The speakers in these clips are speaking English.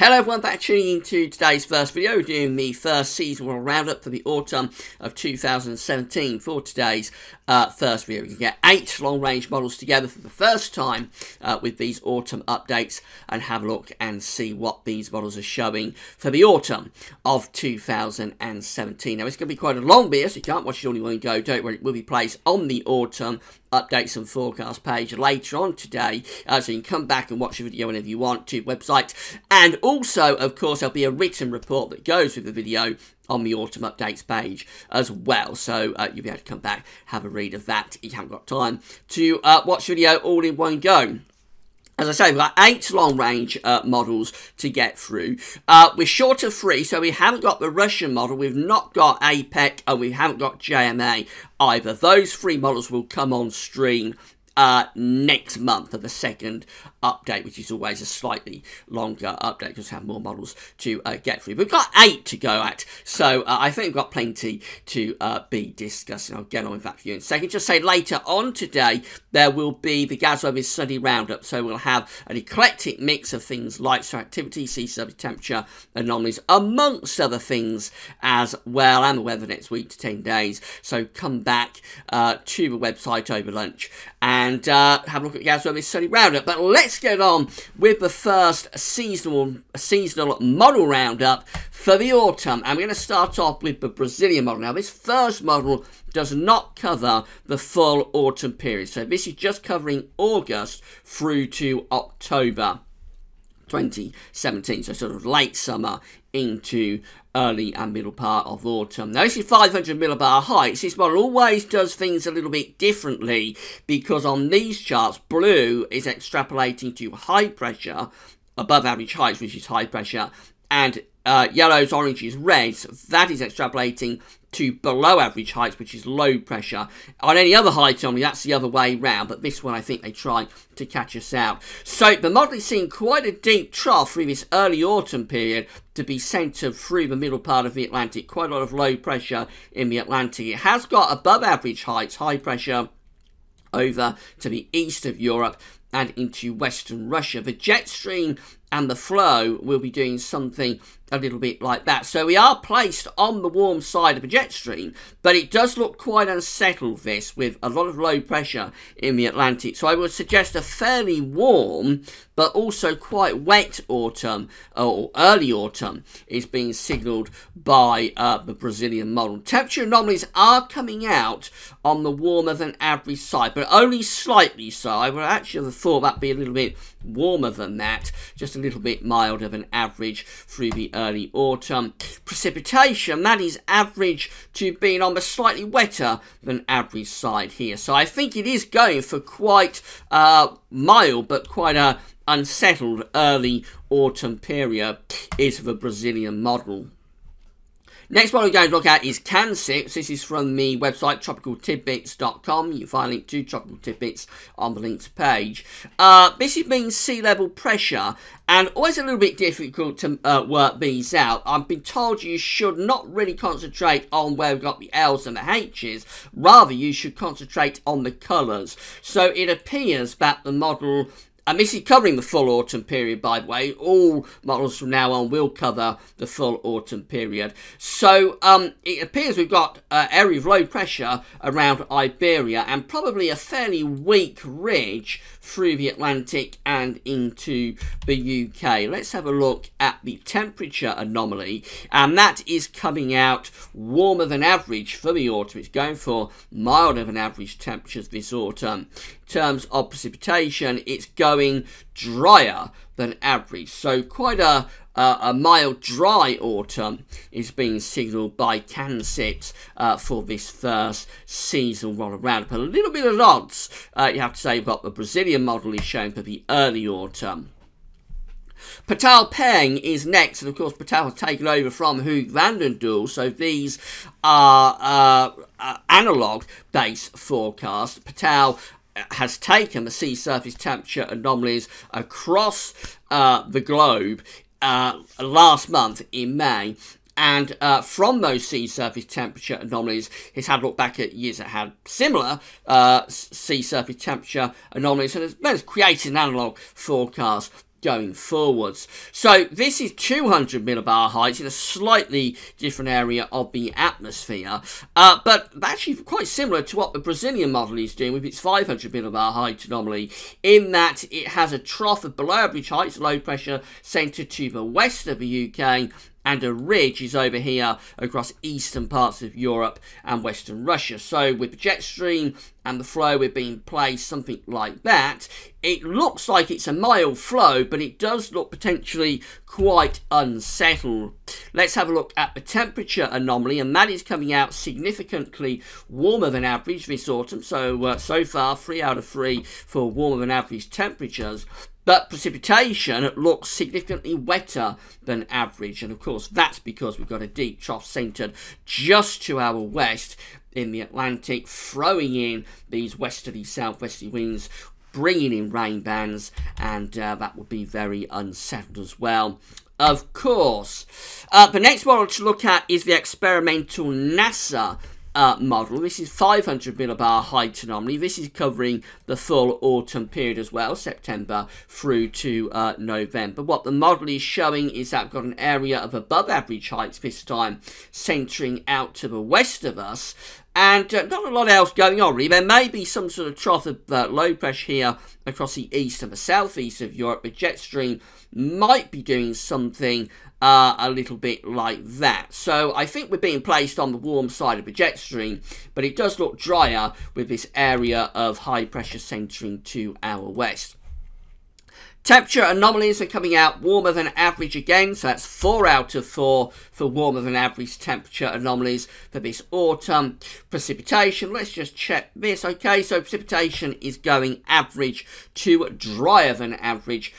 Hello everyone, back tuning into today's first video, doing the first seasonal roundup for the autumn of 2017 for today's first video. You can get 8 long-range models together for the first time with these autumn updates and have a look and see what these models are showing for the autumn of 2017. Now, it's going to be quite a long video, so you can't watch it all in one go. Don't worry, it will be placed on the autumn updates and forecast page later on today, so you can come back and watch the video whenever you want to the website. And also, of course, there'll be a written report that goes with the video on the autumn updates page as well, so you'll be able to come back, have a read of that if you haven't got time to watch the video all in one go. As I say, we've got 8 long-range models to get through. We're short of 3, so we haven't got the Russian model, we've not got APEC, and we haven't got JMA either. Those 3 models will come on stream next month for the second update, which is always a slightly longer update because we have more models to get through. We've got 8 to go at, so I think we've got plenty to be discussing. I'll get on with that for you in a second. Just say later on today there will be the Gazwo's Sunday Roundup, so we'll have an eclectic mix of things like solar activity, sea surface temperature anomalies, amongst other things as well, and the weather next week to 10 days. So come back to the website over lunch and have a look at Gazwo's Sunday Roundup. But let's get on with the first seasonal model roundup for the autumn. And we're going to start off with the Brazilian model. Now, this first model does not cover the full autumn period. So this is just covering August through to October 2017. So sort of late summer into early and middle part of autumn. Now, this is 500 millibar heights. This model always does things a little bit differently because on these charts, blue is extrapolating to high pressure, above average heights, which is high pressure, and yellows, oranges, reds, that is extrapolating to below average heights, which is low pressure. On any other height only, that's the other way round, but this one I think they try to catch us out. So the model is seeing quite a deep trough through this early autumn period to be centred through the middle part of the Atlantic. Quite a lot of low pressure in the Atlantic. It has got above average heights, high pressure over to the east of Europe and into western Russia. The jet stream and the flow will be doing something a little bit like that. So we are placed on the warm side of the jet stream, but it does look quite unsettled, this, with a lot of low pressure in the Atlantic. So I would suggest a fairly warm, but also quite wet autumn, or early autumn, is being signalled by the Brazilian model. Temperature anomalies are coming out on the warmer than average side, but only slightly so. I would actually have thought that'd be a little bit warmer than that, just a little bit milder than average through the early autumn. Precipitation, that is average to being on the slightly wetter than average side here. So I think it is going for quite mild, but quite a unsettled early autumn period is the Brazilian model. Next one we're going to look at is Canips. This is from the website tropicaltidbits.com. You can find a link to Tropical Tidbits on the links page. This is means sea level pressure, and always a little bit difficult to work these out. I've been told you should not really concentrate on where we've got the L's and the H's. Rather, you should concentrate on the colours. So it appears that the model, and this is covering the full autumn period, by the way. All models from now on will cover the full autumn period. So it appears we've got area of low pressure around Iberia and probably a fairly weak ridge through the Atlantic and into the UK. Let's have a look at the temperature anomaly, and that is coming out warmer than average for the autumn. It's going for milder than average temperatures this autumn. In terms of precipitation, it's going drier than average, so quite a mild, dry autumn is being signalled by Canips for this first seasonal roll around. But a little bit of odds, you have to say, you've got the Brazilian model is shown for the early autumn. Patau Peng is next, and of course Patau has taken over from Hoog van den Doel, so these are analogue based forecasts. Patau has taken the sea surface temperature anomalies across the globe last month in May, and from those sea surface temperature anomalies, it's had a look back at years that had similar sea surface temperature anomalies, and it's created an analogue forecast going forwards. So this is 200 millibar heights in a slightly different area of the atmosphere, but actually quite similar to what the Brazilian model is doing with its 500 millibar height anomaly, in that it has a trough of below average heights, low pressure centred to the west of the UK, and a ridge is over here across eastern parts of Europe and western Russia. So with the jet stream and the flow we're being placed, something like that, it looks like it's a mild flow, but it does look potentially quite unsettled. Let's have a look at the temperature anomaly, and that is coming out significantly warmer than average this autumn. So, so far, 3 out of 3 for warmer than average temperatures. But precipitation looks significantly wetter than average, and of course that's because we've got a deep trough centred just to our west in the Atlantic, throwing in these westerly southwesterly winds, bringing in rain bands, and that will be very unsettled as well. Of course, the next model to look at is the experimental NASA model. This is 500 millibar height anomaly. This is covering the full autumn period as well, September through to November. What the model is showing is that we've got an area of above average heights this time, centering out to the west of us, and not a lot else going on really. There may be some sort of trough of low pressure here across the east and the southeast of Europe. The jet stream might be doing something a little bit like that. So I think we're being placed on the warm side of the jet stream, but it does look drier with this area of high pressure centering to our west. Temperature anomalies are coming out warmer than average again, so that's 4 out of 4 for warmer than average temperature anomalies for this autumn. Precipitation, let's just check this. Okay, so precipitation is going average to drier than average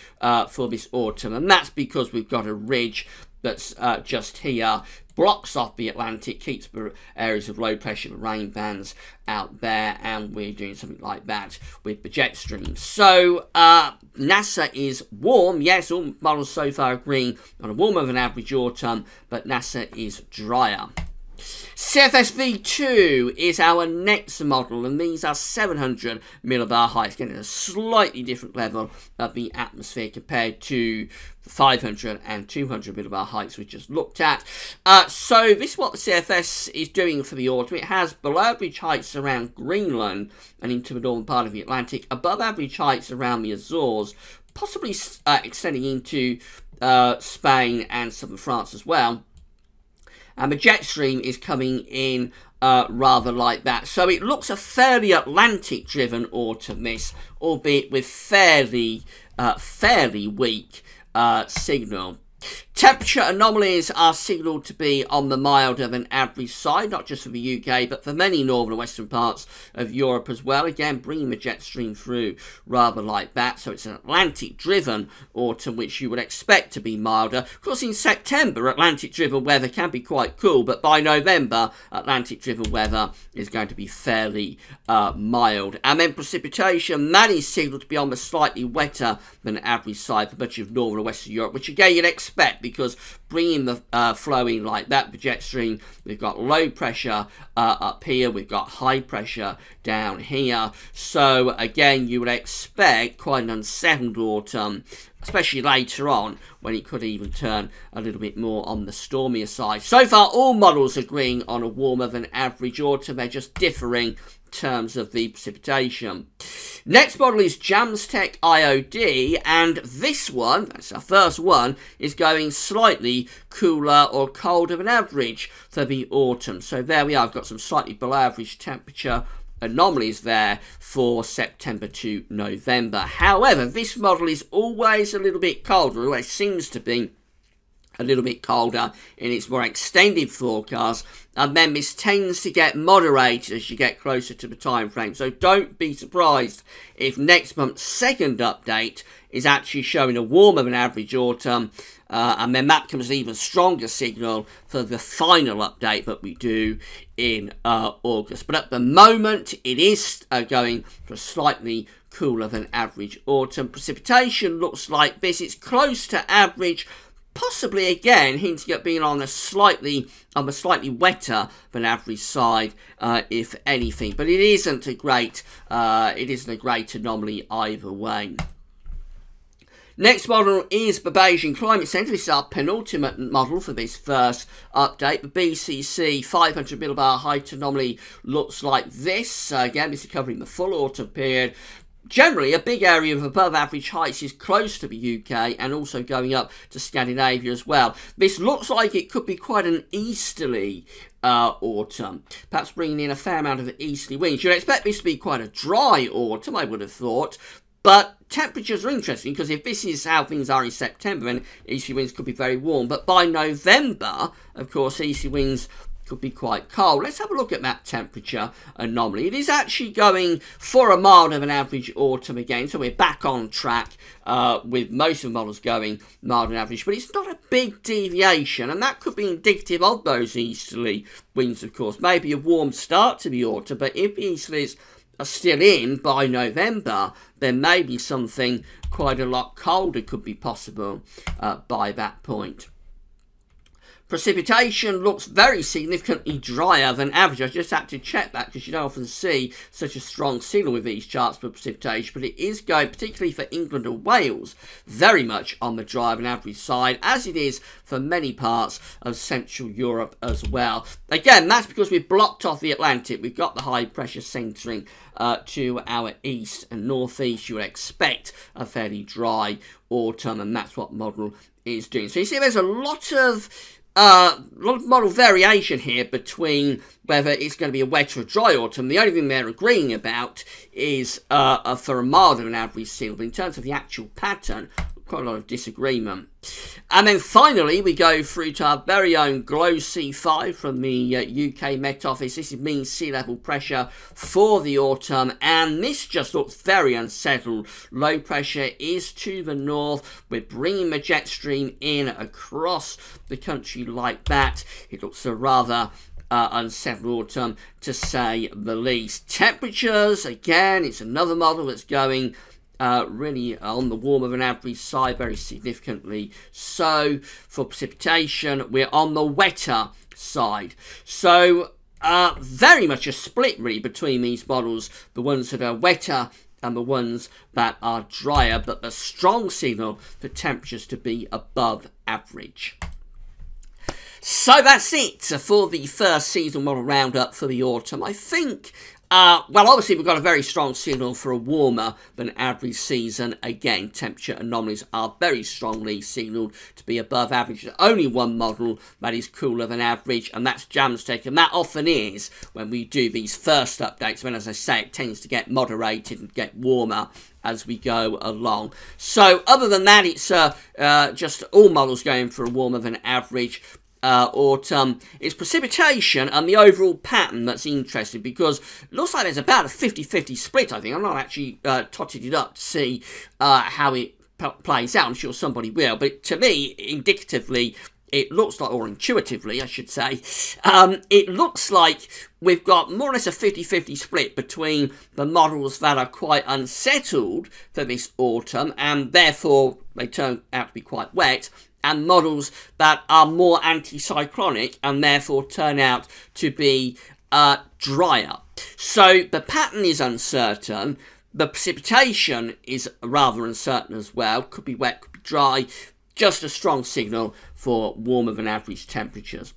for this autumn, and that's because we've got a ridge that's just here, blocks off the Atlantic, keeps the areas of low pressure, the rain bands out there, and we're doing something like that with the jet stream. So NASA is warm. Yes, all models so far agreeing on a warmer than average autumn, but NASA is drier. CFS-V2 is our next model, and these are 700 millibar heights, getting a slightly different level of the atmosphere compared to 500 and 200 millibar heights we just looked at. So this is what the CFS is doing for the autumn. It has below average heights around Greenland and into the northern part of the Atlantic, above average heights around the Azores, possibly extending into Spain and southern France as well. And the jet stream is coming in rather like that. So it looks a fairly Atlantic-driven autumn, this, albeit with fairly weak signal. Temperature anomalies are signalled to be on the milder than average side, not just for the UK, but for many northern and western parts of Europe as well. Again, bringing the jet stream through rather like that. So it's an Atlantic-driven autumn, which you would expect to be milder. Of course, in September, Atlantic-driven weather can be quite cool, but by November, Atlantic-driven weather is going to be fairly mild. And then precipitation, that is signalled to be on the slightly wetter than average side for much of northern and western Europe, which again, you'd expect, because bringing the flow in like that, the jet stream, we've got low pressure up here, we've got high pressure down here. So again, you would expect quite an unsettled autumn, especially later on when it could even turn a little bit more on the stormier side. So far, all models agreeing on a warmer than average autumn. They're just differing terms of the precipitation. Next model is Jamstec IOD, and this one, that's our first one, is going slightly cooler or colder than average for the autumn. So there we are, I've got some slightly below average temperature anomalies there for September to November. However, this model is always a little bit colder, always seems to be a little bit colder in its more extended forecast, and then this tends to get moderated as you get closer to the time frame. So don't be surprised if next month's second update is actually showing a warmer than average autumn, and then that becomes an even stronger signal for the final update that we do in August. But at the moment, it is going for a slightly cooler than average autumn. Precipitation looks like this. It's close to average, possibly again hinting at being on the slightly wetter than average side, if anything. But it isn't a great anomaly either way. Next model is the Beijing Climate Centre. This is our penultimate model for this first update. The BCC 500 millibar height anomaly looks like this. Again, this is covering the full autumn period. Generally, a big area of above average heights is close to the UK and also going up to Scandinavia as well. This looks like it could be quite an easterly autumn, perhaps bringing in a fair amount of easterly winds. You'd expect this to be quite a dry autumn, I would have thought. But temperatures are interesting because if this is how things are in September, then easterly winds could be very warm. But by November, of course, easterly winds could be quite cold. Let's have a look at that temperature anomaly. It is actually going for a milder than average autumn again, so we're back on track with most of the models going milder than average, but it's not a big deviation, and that could be indicative of those easterly winds, of course. Maybe a warm start to the autumn, but if the easterlies are still in by November, then maybe something quite a lot colder could be possible by that point. Precipitation looks very significantly drier than average. I just had to check that because you don't often see such a strong signal with these charts for precipitation, but it is going, particularly for England and Wales, very much on the drier than average side, as it is for many parts of Central Europe as well. Again, that's because we've blocked off the Atlantic. We've got the high pressure centering to our east and northeast. You would expect a fairly dry autumn, and that's what model is doing. So you see there's a lot of model variation here between whether it's going to be a wet or a dry autumn. The only thing they're agreeing about is for a milder than average signal, but in terms of the actual pattern, quite a lot of disagreement. And then finally we go through to our very own Glow C5 from the UK Met Office. This is mean sea level pressure for the autumn, and this just looks very unsettled. Low pressure is to the north. We're bringing the jet stream in across the country like that. It looks a rather unsettled autumn, to say the least. Temperatures, again, it's another model that's going really on the warmer than average side, very significantly. So for precipitation, we're on the wetter side. So very much a split really between these models, the ones that are wetter and the ones that are drier, but a strong signal for temperatures to be above average. So that's it for the first seasonal model roundup for the autumn. I think well, obviously we've got a very strong signal for a warmer than average season. Again, temperature anomalies are very strongly signalled to be above average. There's only one model that is cooler than average, and that's Jamstec, and that often is when we do these first updates, when, as I say, it tends to get moderated and get warmer as we go along. So other than that, it's just all models going for a warmer than average autumn. It's precipitation and the overall pattern that's interesting, because it looks like there's about a 50-50 split, I think. I'm not actually totted it up to see how it plays out. I'm sure somebody will, but to me, indicatively, it looks like, or intuitively I should say, it looks like we've got more or less a 50-50 split between the models that are quite unsettled for this autumn, and therefore they turn out to be quite wet, and models that are more anticyclonic and therefore turn out to be drier. So the pattern is uncertain. The precipitation is rather uncertain as well. Could be wet, could be dry. Just a strong signal for warmer than average temperatures.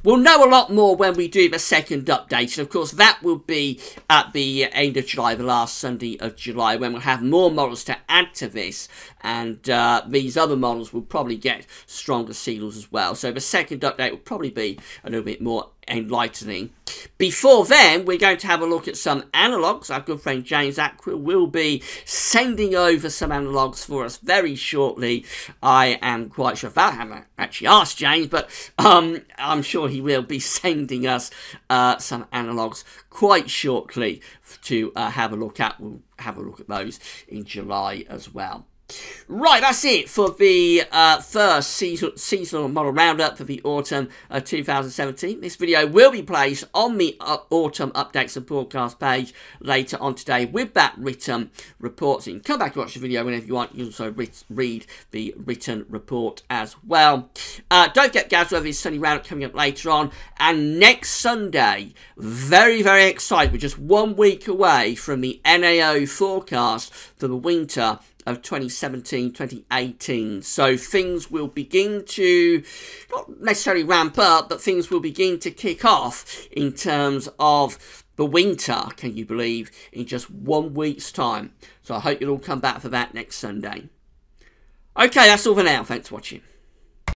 We'll know a lot more when we do the second update, and of course that will be at the end of July, the last Sunday of July, when we'll have more models to add to this, and these other models will probably get stronger signals as well. So the second update will probably be a little bit more enlightening. Before then, we're going to have a look at some analogues. Our good friend James Atquill will be sending over some analogues for us very shortly. I am quite sure, I haven't actually asked James, but I'm sure he will be sending us some analogues quite shortly to have a look at. We'll have a look at those in July as well. Right, that's it for the first seasonal model roundup for the autumn 2017. This video will be placed on the autumn updates and broadcast page later on today with that written report. So you can come back and watch the video whenever you want. You can also read the written report as well. Don't get Gaz over his sunny roundup coming up later on. And next Sunday, very, very excited. We're just 1 week away from the NAO forecast for the winter of 2017-2018. So things will begin to, not necessarily ramp up, but things will begin to kick off in terms of the winter, can you believe, in just 1 week's time. So I hope you'll all come back for that next Sunday. Okay, that's all for now. Thanks for watching.